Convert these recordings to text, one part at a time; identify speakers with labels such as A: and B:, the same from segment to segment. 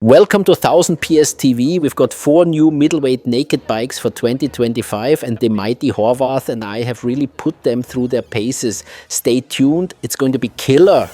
A: Welcome to 1000 PS TV. We've got 4 new middleweight naked bikes for 2025 and the mighty Horvath and I have really put them through their paces. Stay tuned, it's going to be killer.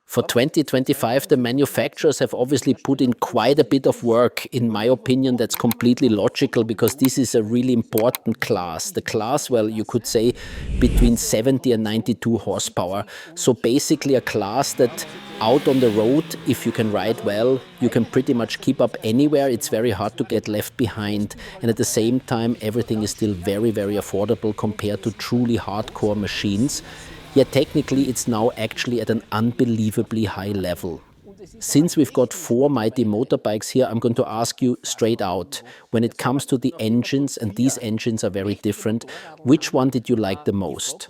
A: For 2025, the manufacturers have obviously put in quite a bit of work. In my opinion, that's completely logical because this is a really important class. The class, well, you could say between 70 and 92 horsepower. So basically a class that out on the road, if you can ride well, you can pretty much keep up anywhere. It's very hard to get left behind. And at the same time, everything is still very, very affordable compared to truly hardcore machines. Yet technically it's now actually at an unbelievably high level. Since we've got 4 mighty motorbikes here, I'm going to ask you straight out, when it comes to the engines, and these engines are very different, which one did you like the most?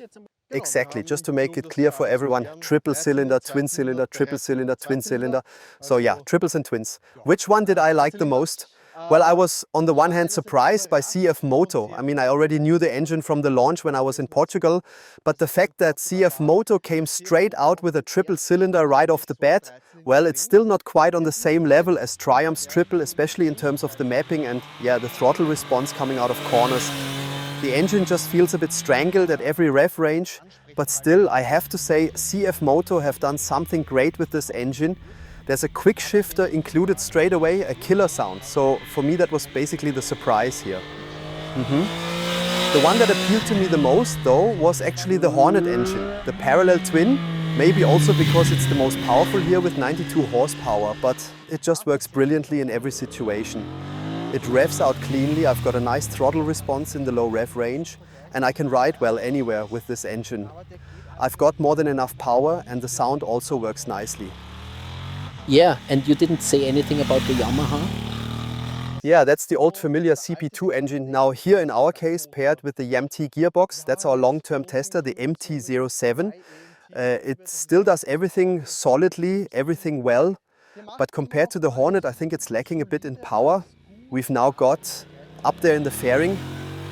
B: Exactly, just to make it clear for everyone, triple cylinder, twin cylinder, triple cylinder, twin cylinder. So yeah, triples and twins. Which one did I like the most? Well, I was on the one hand surprised by CF Moto. I mean, I already knew the engine from the launch when I was in Portugal, but the fact that CF Moto came straight out with a triple cylinder right off the bat, well, it's still not quite on the same level as Triumph's triple, especially in terms of the mapping and yeah, the throttle response coming out of corners. The engine just feels a bit strangled at every rev range, but still, I have to say, CF Moto have done something great with this engine. There's a quick shifter included straight away, a killer sound. So for me, that was basically the surprise here. The one that appealed to me the most, though, was actually the Hornet engine, the parallel twin. Maybe also because it's the most powerful here with 92 horsepower, but it just works brilliantly in every situation. It revs out cleanly, I've got a nice throttle response in the low rev range, and I can ride well anywhere with this engine. I've got more than enough power and the sound also works nicely.
A: Yeah, and you didn't say anything about the Yamaha?
B: Yeah, that's the old familiar CP2 engine. Now here in our case, paired with the MT gearbox, that's our long-term tester, the MT-07. It still does everything solidly, everything well, but compared to the Hornet, I think it's lacking a bit in power. We've now got up there in the fairing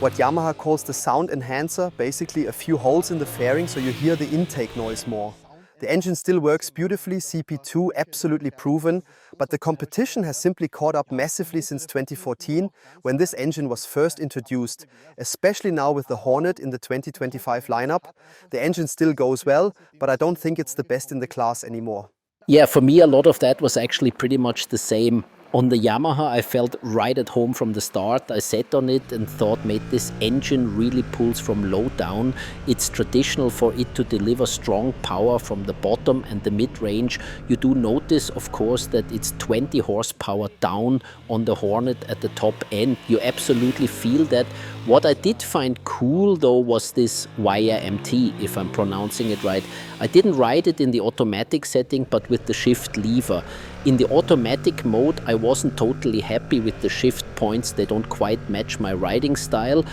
B: what Yamaha calls the sound enhancer, basically a few holes in the fairing so you hear the intake noise more. The engine still works beautifully, CP2 absolutely proven, but the competition has simply caught up massively since 2014 when this engine was first introduced, especially now with the Hornet in the 2025 lineup. The engine still goes well, but I don't think it's the best in the class anymore.
A: Yeah, for me a lot of that was actually pretty much the same. On the Yamaha, I felt right at home from the start. I sat on it and thought, mate, this engine really pulls from low down. It's traditional for it to deliver strong power from the bottom and the mid-range. You do notice, of course, that it's 20 horsepower down on the Hornet at the top end. You absolutely feel that. What I did find cool, though, was this Wire MT, if I'm pronouncing it right. I didn't ride it in the automatic setting, but with the shift lever. In the automatic mode, I wasn't totally happy with the shift points. They don't quite match my riding style.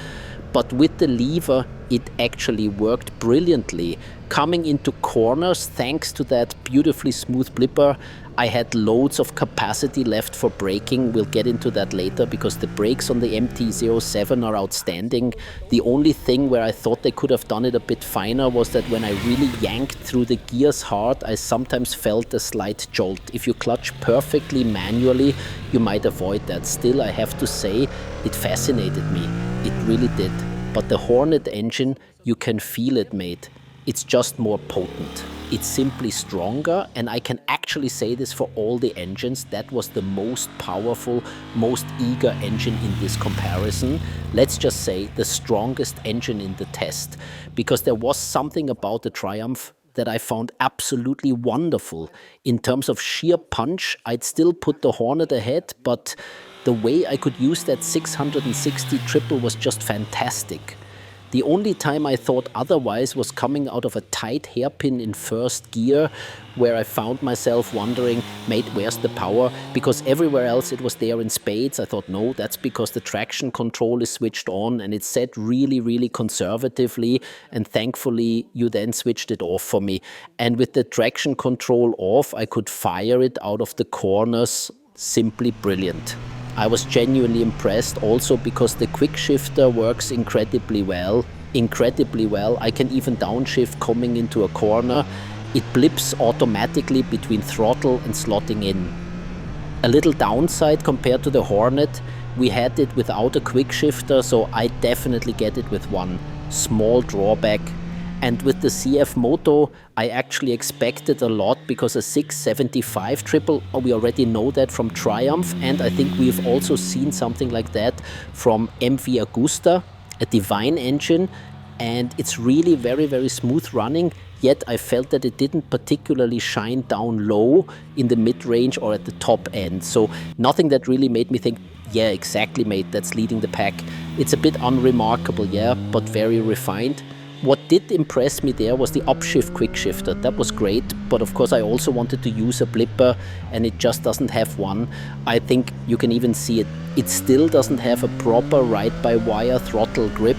A: But with the lever, it actually worked brilliantly. Coming into corners, thanks to that beautifully smooth blipper, I had loads of capacity left for braking. We'll get into that later because the brakes on the MT-07 are outstanding. The only thing where I thought they could have done it a bit finer was that when I really yanked through the gears hard, I sometimes felt a slight jolt. If you clutch perfectly manually, you might avoid that. Still, I have to say, it fascinated me. It really did. But the Hornet engine, you can feel it, mate. It's just more potent. It's simply stronger, and I can actually say this for all the engines. That was the most powerful, most eager engine in this comparison. Let's just say the strongest engine in the test, because there was something about the Triumph that I found absolutely wonderful. In terms of sheer punch, I'd still put the Hornet ahead, but the way I could use that 660 triple was just fantastic. The only time I thought otherwise was coming out of a tight hairpin in first gear, where I found myself wondering, mate, where's the power? Because everywhere else it was there in spades. I thought, no, that's because the traction control is switched on and it's set really, really conservatively. And thankfully, you then switched it off for me. And with the traction control off, I could fire it out of the corners. Simply brilliant. I was genuinely impressed also because the quick shifter works incredibly well. I can even downshift coming into a corner. It blips automatically between throttle and slotting in. A little downside compared to the Hornet, we had it without a quick shifter, so I definitely get it with one. Small drawback. And with the CF Moto, I actually expected a lot because a 675 triple, we already know that from Triumph, and I think we've also seen something like that from MV Agusta, a Divine engine, and it's really very, very smooth running, yet I felt that it didn't particularly shine down low in the mid-range or at the top end. So nothing that really made me think, yeah, exactly, mate, that's leading the pack. It's a bit unremarkable, yeah, but very refined. What did impress me there was the upshift quick shifter. That was great, but of course I also wanted to use a blipper and it just doesn't have one. I think you can even see it. It still doesn't have a proper ride-by-wire throttle grip,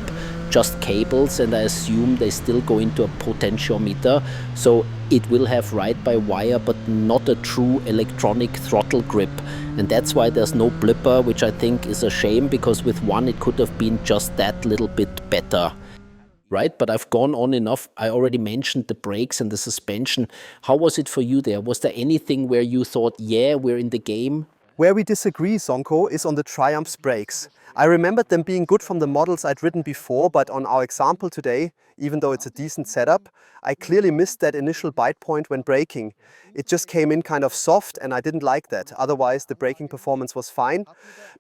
A: just cables, and I assume they still go into a potentiometer. So it will have ride-by-wire, but not a true electronic throttle grip. And that's why there's no blipper, which I think is a shame, because with one it could have been just that little bit better. Right, but I've gone on enough. I already mentioned the brakes and the suspension. How was it for you there? Was there anything where you thought, yeah, we're in the game?
B: Where we disagree, Zonko, is on the Triumph's brakes. I remembered them being good from the models I'd ridden before, but on our example today, even though it's a decent setup, I clearly missed that initial bite point when braking. It just came in kind of soft and I didn't like that. Otherwise, the braking performance was fine.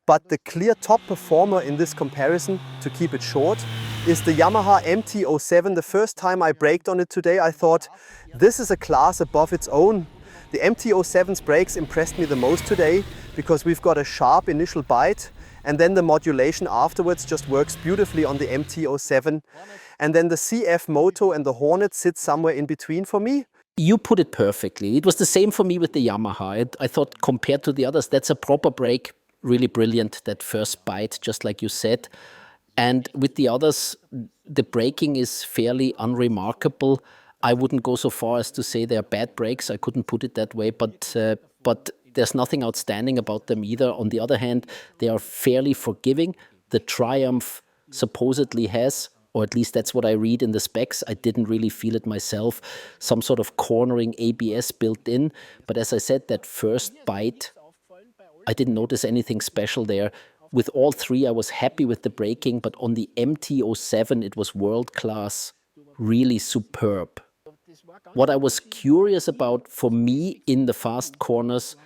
B: But the clear top performer in this comparison, to keep it short, is the Yamaha MT-07. The first time I braked on it today, I thought, this is a class above its own. The MT-07's brakes impressed me the most today because we've got a sharp initial bite, and then the modulation afterwards just works beautifully on the MT-07. And then the CF Moto and the Hornet sit somewhere in between for me.
A: You put it perfectly. It was the same for me with the Yamaha. I thought compared to the others, that's a proper brake. Really brilliant, that first bite, just like you said. And with the others, the braking is fairly unremarkable. I wouldn't go so far as to say they're bad brakes. I couldn't put it that way, but there's nothing outstanding about them either. On the other hand, they are fairly forgiving. The Triumph supposedly has, or at least that's what I read in the specs. I didn't really feel it myself. Some sort of cornering ABS built in. But as I said, that first bite, I didn't notice anything special there. With all three, I was happy with the braking, but on the MT-07, it was world class, really superb. What I was curious about for me in the fast corners,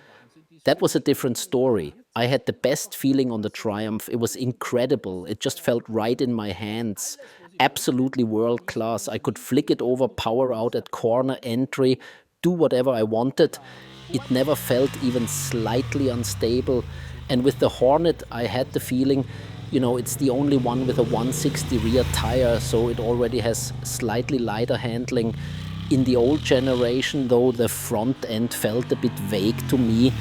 A: that was a different story. I had the best feeling on the Triumph. It was incredible. It just felt right in my hands. Absolutely world class. I could flick it over, power out at corner entry, do whatever I wanted. It never felt even slightly unstable. And with the Hornet, I had the feeling, you know, it's the only one with a 160 rear tire, so it already has slightly lighter handling. In the old generation, though, the front end felt a bit vague to me.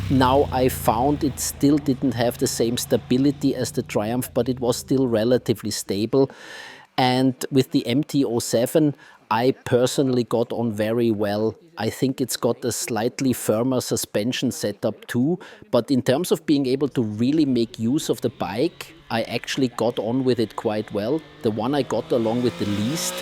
A: Now I found it still didn't have the same stability as the Triumph, but it was still relatively stable. And with the MT-07, I personally got on very well. I think it's got a slightly firmer suspension setup too, but in terms of being able to really make use of the bike, I actually got on with it quite well. The one I got along with the least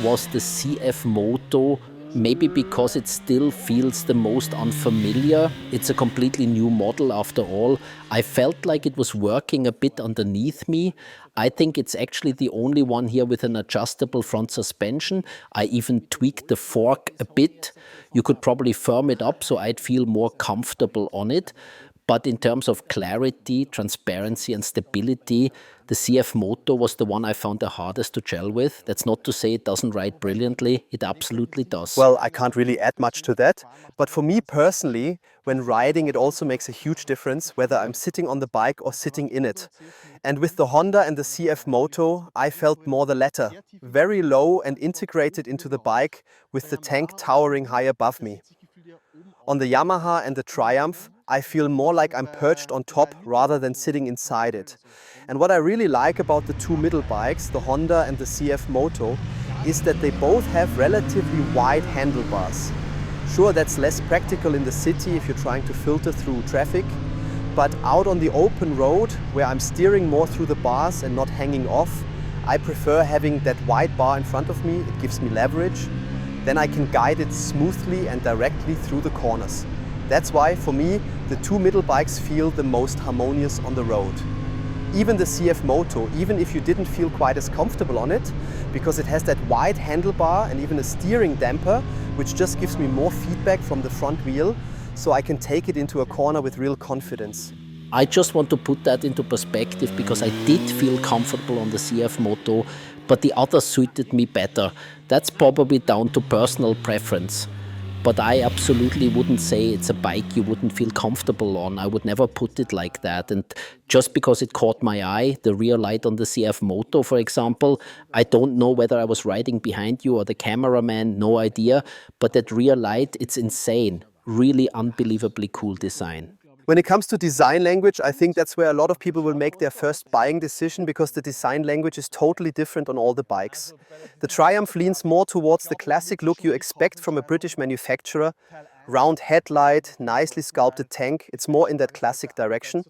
A: was the CF Moto, maybe because it still feels the most unfamiliar. It's a completely new model after all. I felt like it was working a bit underneath me. I think it's actually the only one here with an adjustable front suspension. I even tweaked the fork a bit. You could probably firm it up so I'd feel more comfortable on it. But in terms of clarity, transparency and stability, The CF Moto was the one I found the hardest to gel with. That's not to say it doesn't ride brilliantly. It absolutely does.
B: Well, I can't really add much to that. But for me personally, when riding, it also makes a huge difference whether I'm sitting on the bike or sitting in it. And with the Honda and the CF Moto, I felt more the latter. Very low and integrated into the bike with the tank towering high above me. On the Yamaha and the Triumph, I feel more like I'm perched on top rather than sitting inside it. And what I really like about the two middle bikes, the Honda and the CF Moto, is that they both have relatively wide handlebars. Sure, that's less practical in the city if you're trying to filter through traffic, but out on the open road, where I'm steering more through the bars and not hanging off, I prefer having that wide bar in front of me. It gives me leverage. Then I can guide it smoothly and directly through the corners. That's why, for me, the two middle bikes feel the most harmonious on the road. Even the CF Moto, even if you didn't feel quite as comfortable on it, because it has that wide handlebar and even a steering damper, which just gives me more feedback from the front wheel, so I can take it into a corner with real confidence.
A: I just want to put that into perspective because I did feel comfortable on the CF Moto, but the others suited me better. That's probably down to personal preference. But I absolutely wouldn't say it's a bike you wouldn't feel comfortable on. I would never put it like that. And just because it caught my eye, the rear light on the CF Moto, for example, I don't know whether I was riding behind you or the cameraman, no idea. But that rear light, it's insane. Really unbelievably cool design.
B: When it comes to design language, I think that's where a lot of people will make their first buying decision, because the design language is totally different on all the bikes. The Triumph leans more towards the classic look you expect from a British manufacturer. Round headlight, nicely sculpted tank, it's more in that classic direction.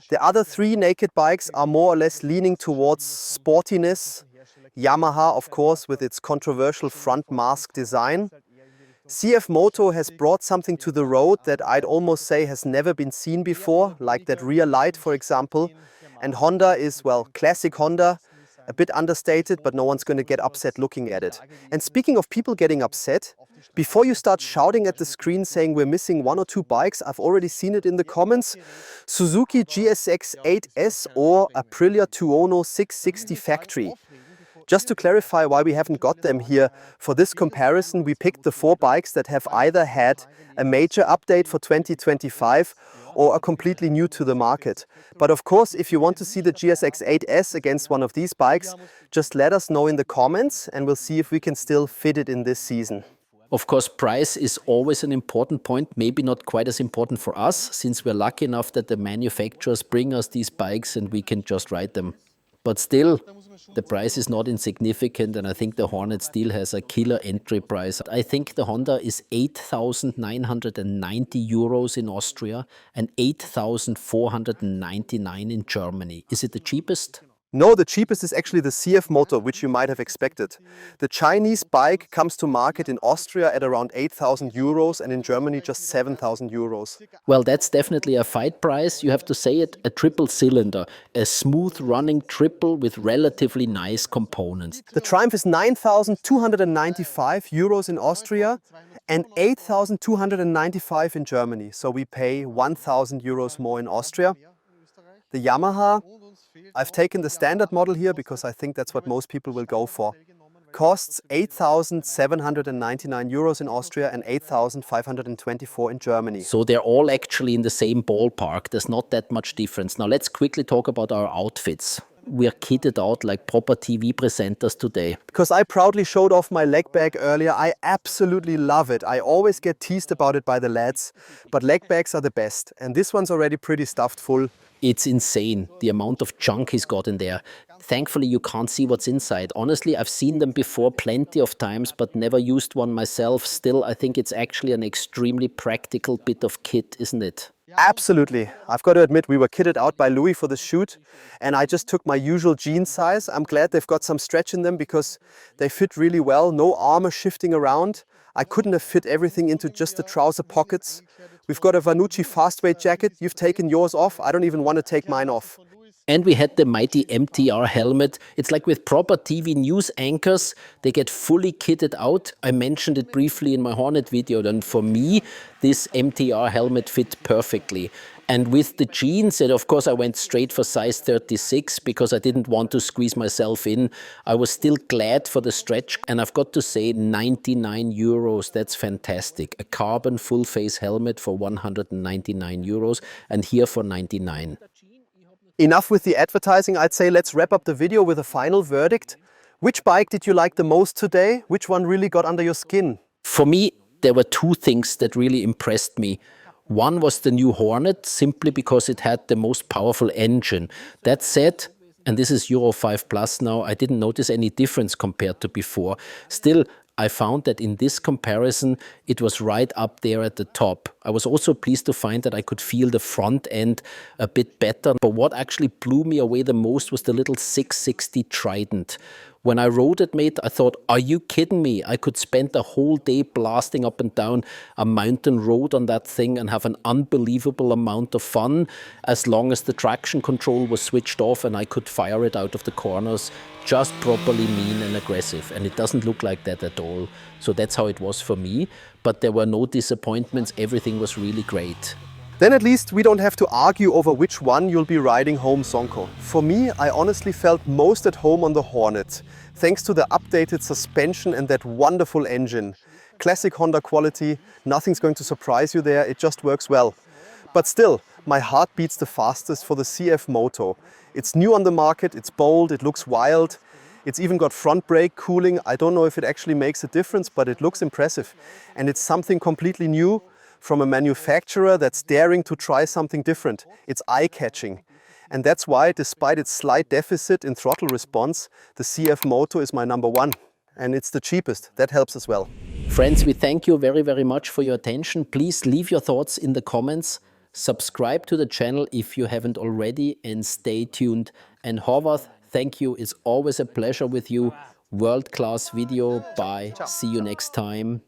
B: The other three naked bikes are more or less leaning towards sportiness. Yamaha, of course, with its controversial front mask design. CF Moto has brought something to the road that I'd almost say has never been seen before, like that rear light, for example. And Honda is, well, classic Honda, a bit understated, but no one's going to get upset looking at it. And speaking of people getting upset, before you start shouting at the screen saying we're missing one or two bikes, I've already seen it in the comments. Suzuki GSX-8S or Aprilia Tuono 660 factory. Just to clarify why we haven't got them here, for this comparison we picked the four bikes that have either had a major update for 2025 or are completely new to the market. But of course, if you want to see the GSX-8S against one of these bikes, just let us know in the comments and we'll see if we can still fit it in this season.
A: Of course, price is always an important point, maybe not quite as important for us, since we're lucky enough that the manufacturers bring us these bikes and we can just ride them. But still, the price is not insignificant, and I think the Hornet still has a killer entry price. I think the Honda is 8,990 euros in Austria and 8,499 in Germany. Is it the cheapest?
B: No, the cheapest is actually the CF Moto, which you might have expected. The Chinese bike comes to market in Austria at around 8,000 euros and in Germany just 7,000 euros.
A: Well, that's definitely a fight price. You have to say it, a triple cylinder, a smooth running triple with relatively nice components.
B: The Triumph is 9,295 euros in Austria and 8,295 in Germany. So we pay 1,000 euros more in Austria. The Yamaha, I've taken the standard model here because I think that's what most people will go for. Costs 8,799 euros in Austria and 8,524 in Germany.
A: So they're all actually in the same ballpark. There's not that much difference. Now let's quickly talk about our outfits. We're kitted out like proper TV presenters today.
B: Because I proudly showed off my leg bag earlier, I absolutely love it. I always get teased about it by the lads, but leg bags are the best. And this one's already pretty stuffed full.
A: It's insane, the amount of junk he's got in there. Thankfully, you can't see what's inside. Honestly, I've seen them before plenty of times, but never used one myself. Still, I think it's actually an extremely practical bit of kit, isn't it?
B: Absolutely. I've got to admit, we were kitted out by Louis for the shoot, and I just took my usual jean size. I'm glad they've got some stretch in them because they fit really well. No armor shifting around. I couldn't have fit everything into just the trouser pockets. We've got a Vanucci fast weight jacket. You've taken yours off. I don't even want to take mine off.
A: And we had the mighty MTR helmet. It's like with proper TV news anchors, they get fully kitted out. I mentioned it briefly in my Hornet video, and for me, this MTR helmet fit perfectly. And with the jeans, and of course I went straight for size 36 because I didn't want to squeeze myself in. I was still glad for the stretch, and I've got to say 99 euros, that's fantastic. A carbon full face helmet for 199 euros and here for 99.
B: Enough with the advertising, I'd say let's wrap up the video with a final verdict. Which bike did you like the most today? Which one really got under your skin?
A: For me, there were two things that really impressed me. One was the new Hornet, simply because it had the most powerful engine. That said, and this is Euro 5 Plus now, I didn't notice any difference compared to before. Still, I found that in this comparison, it was right up there at the top. I was also pleased to find that I could feel the front end a bit better. But what actually blew me away the most was the little 660 Trident. When I rode it, mate, I thought, are you kidding me? I could spend the whole day blasting up and down a mountain road on that thing and have an unbelievable amount of fun as long as the traction control was switched off and I could fire it out of the corners just properly mean and aggressive. And it doesn't look like that at all. So that's how it was for me. But there were no disappointments. Everything was really great.
B: Then at least we don't have to argue over which one you'll be riding home, Zonko. For me, I honestly felt most at home on the Hornet, thanks to the updated suspension and that wonderful engine. Classic Honda quality, nothing's going to surprise you there, it just works well. But still, my heart beats the fastest for the CF Moto. It's new on the market, it's bold, it looks wild. It's even got front brake cooling. I don't know if it actually makes a difference, but it looks impressive. And it's something completely new from a manufacturer that's daring to try something different. It's eye-catching. And that's why, despite its slight deficit in throttle response, the CF Moto is my number one. And it's the cheapest. That helps as well.
A: Friends, we thank you very, very much for your attention. Please leave your thoughts in the comments. Subscribe to the channel if you haven't already, and stay tuned. And Horvath, thank you. It's always a pleasure with you. World-class video. Bye. See you next time.